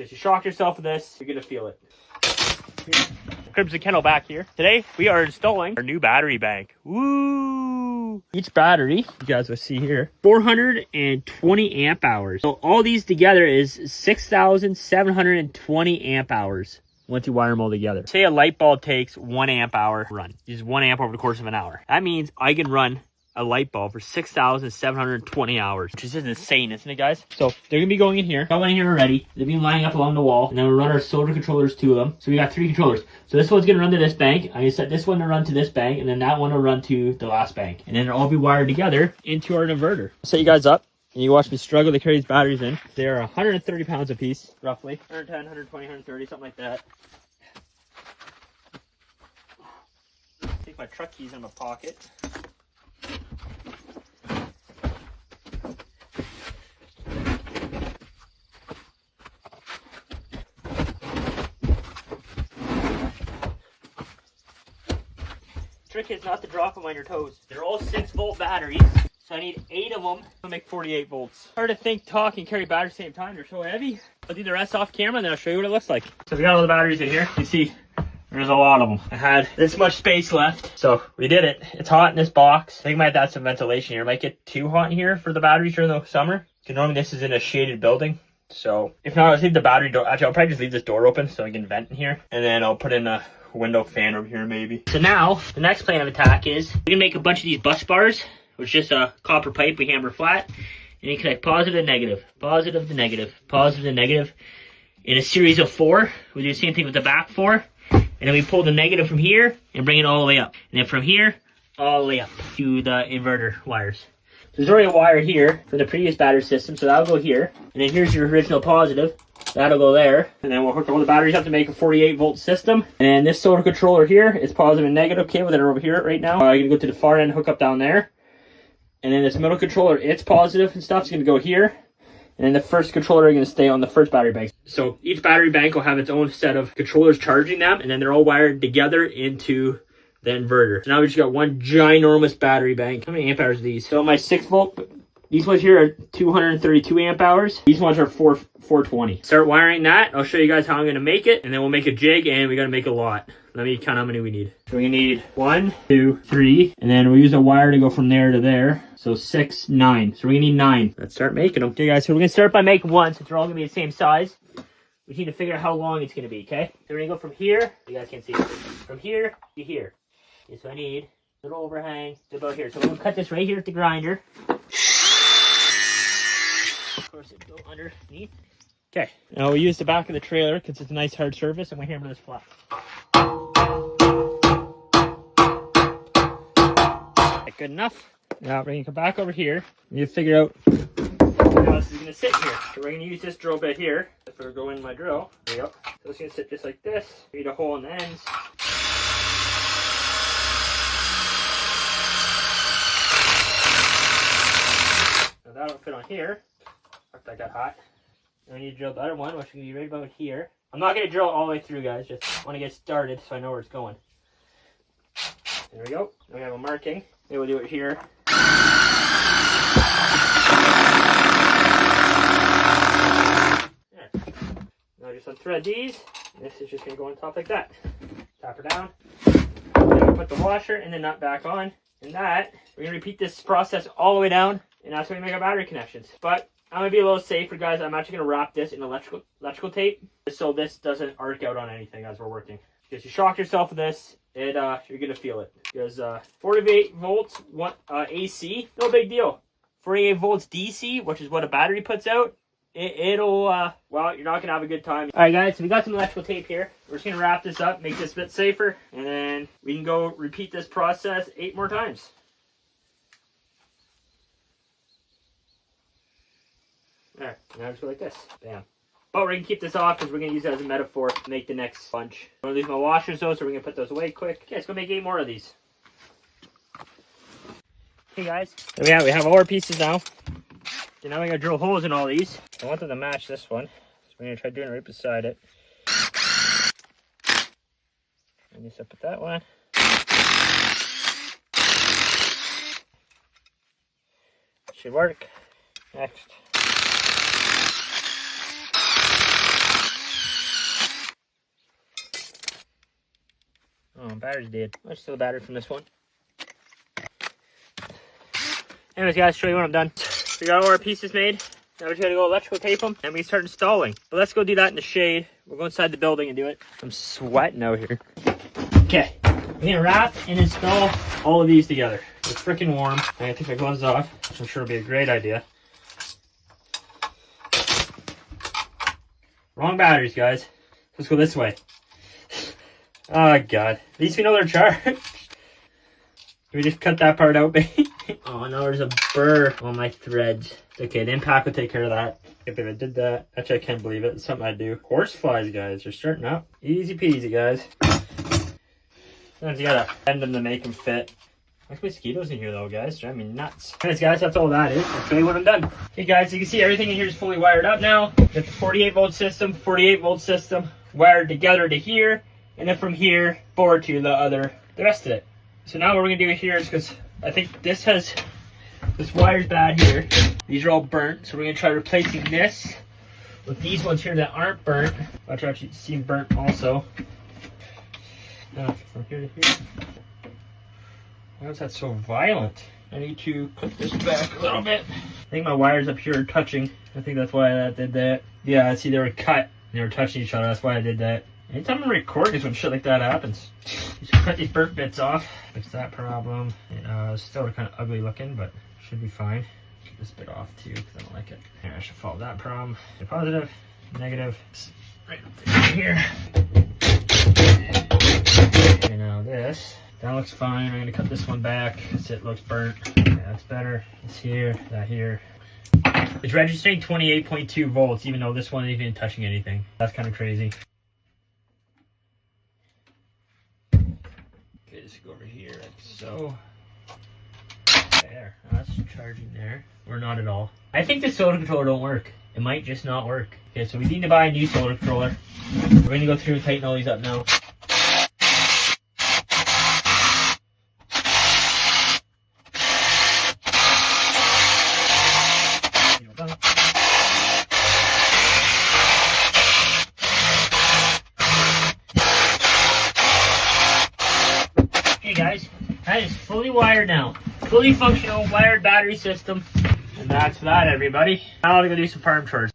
Because you shock yourself with this, you're gonna feel it. Crimson Kennel back here. Today we are installing our new battery bank. Woo! Each battery, you guys will see here, 420 amp hours. So all these together is 6,720 amp hours once you wire them all together. Say a light bulb takes 1 amp hour to run. Uses 1 amp over the course of an hour. That means I can run a light bulb for 6,720 hours, which is just insane, isn't it, guys? So they're gonna be going in here. Got one in here already. They've been lining up along the wall, and then we'll run our solder controllers to them. So we got 3 controllers. So this one's gonna run to this bank. I'm gonna set this one to run to this bank, and then that one will run to the last bank, and then they'll all be wired together into our inverter. I'll set you guys up, and you watch me struggle to carry these batteries in. They're 130 pounds a piece, roughly. 110, 120, 130, something like that. Take my truck keys in my pocket. Trick is not to drop them on your toes. They're all 6-volt batteries, so I need 8 of them to make 48 volts. Hard to think, talk, and carry batteries at the same time. They're so heavy. I'll do the rest off camera, and then I'll show you what it looks like. So we got all the batteries in here. You see, there's a lot of them. I had this much space left, so we did it. It's hot in this box. I think I might have to add some ventilation here. It might get too hot in here for the batteries during the summer, because normally this is in a shaded building. So if not, I'll leave the battery door. Actually, I'll probably just leave this door open so I can vent in here, and then I'll put in a window fan over here maybe. So now the next plan of attack is we're gonna make a bunch of these bus bars, which is just a copper pipe we hammer flat, and you connect positive and negative, positive to negative, positive to negative in a series of 4. We do the same thing with the back 4, and then we pull the negative from here and bring it all the way up, and then from here all the way up to the inverter wires. So there's already a wire here from the previous battery system, so that'll go here, and then here's your original positive. That'll go there, and then we'll hook all the batteries up to make a 48-volt system. And this solar controller here is positive and negative cable that are over here right now. I'm gonna go to the far end, hook up down there, and then this middle controller, it's positive and stuff, is gonna go here. And then the first controller is gonna stay on the first battery bank. So each battery bank will have its own set of controllers charging them, and then they're all wired together into the inverter. So now we just got one ginormous battery bank. How many amp hours are these? So my 6-volt. These ones here are 232 amp hours. These ones are 420. Start wiring that. I'll show you guys how I'm gonna make it, and then we'll make a jig, and we gotta make a lot. Let me count how many we need. So we're gonna need 1, 2, 3, and then we'll use a wire to go from there to there. So 6, 9. So we're gonna need 9. Let's start making them. Okay, guys, so we're gonna start by making one, since they're all gonna be the same size. We need to figure out how long it's gonna be, okay? So we're gonna go from here. You guys can't see it. From here to here. Okay, so I need a little overhang to about here. So we're gonna cut this right here at the grinder. Of course, it'll go underneath. Okay, now we'll use the back of the trailer because it's a nice hard surface, and we'll hammer this flat. That's good enough. Now we're going to come back over here. We need to figure out how this is going to sit here. So we're going to use this drill bit here. If we go in my drill, there you go. So it's going to sit just like this. We need a hole in the ends. Now that'll fit on here. That got hot. And we need to drill the other one, which can be right about here. I'm not going to drill all the way through, guys. Just want to get started so I know where it's going. There we go. Now we have a marking. Maybe we'll do it here. There. Now just unthread these. This is just going to go on top like that. Tap her down. Then we put the washer and the nut back on. And that, we're going to repeat this process all the way down. And that's when we make our battery connections. But I'm going to be a little safer, guys. I'm actually going to wrap this in electrical tape so this doesn't arc out on anything as we're working. Because you shock yourself with this, you're going to feel it. Because 48 volts AC, no big deal. 48 volts DC, which is what a battery puts out, it'll, well, you're not going to have a good time. All right, guys, so we got some electrical tape here. We're just going to wrap this up, make this a bit safer, and then we can go repeat this process 8 more times. There, now just go like this. Bam. But we're going to keep this off because we're going to use it as a metaphor to make the next bunch. I'm going to leave my washers though, so we're going to put those away quick. Okay, let's go make 8 more of these. Okay, guys. So we have all our pieces now. So now we got to drill holes in all these. I want them to match this one. So we're going to try doing it right beside it. And just up at that one. Should work. Next. battery's dead. Let's steal the battery from this one. Anyways, guys, show you when I'm done. We got all our pieces made. Now we just gotta go electrical tape them and we start installing. But let's go do that in the shade. We'll go inside the building and do it. I'm sweating out here. Okay, we're gonna wrap and install all of these together. It's freaking warm. I'm gonna take my gloves off, which I'm sure will be a great idea. Wrong batteries, guys. Let's go this way. Oh, God. At least we know they're charged. Can we just cut that part out, baby? Oh, no, there's a burr on my threads. It's okay, the impact will take care of that. If I did that, actually, I can't believe it. It's something I do. Horse flies, guys. They're starting up. Easy peasy, guys. Sometimes you gotta bend them to make them fit. There's mosquitoes in here, though, guys. Driving me nuts. Anyways, guys, that's all that is. I'll show you when I'm done. Okay, guys, you can see everything in here is fully wired up now. Got the 48-volt system, 48-volt system, wired together to here, and then from here forward to the rest of it. So now what we're gonna do here is, because I think this wire's bad here. These are all burnt, so we're gonna try replacing this with these ones here that aren't burnt, which actually seem burnt also. From here to here. Why is that so violent? I need to put this back a little bit. I think my wires up here are touching. I think that's why I did that. Yeah, I see they were cut. They were touching each other. That's why I did that. Anytime I record is when shit like that happens. Just cut these burnt bits off. Fix that problem. It's still kind of ugly looking, but should be fine. Get this bit off too, because I don't like it. Here, I should follow that problem. Positive, negative, right up there here. Okay, now this. That looks fine. I'm gonna cut this one back because it looks burnt. Okay, that's better. It's here, that here. It's registering 28.2 volts, even though this one isn't even touching anything. That's kind of crazy. Okay, just go over here like so. There. That's charging there. Or not at all. I think the solar controller don't work. It might just not work. Okay, so we need to buy a new solar controller. We're gonna go through and tighten all these up now. Hey guys, that is fully wired now. Fully functional wired battery system. And that's that, everybody. Now I'm gonna do some farm chores.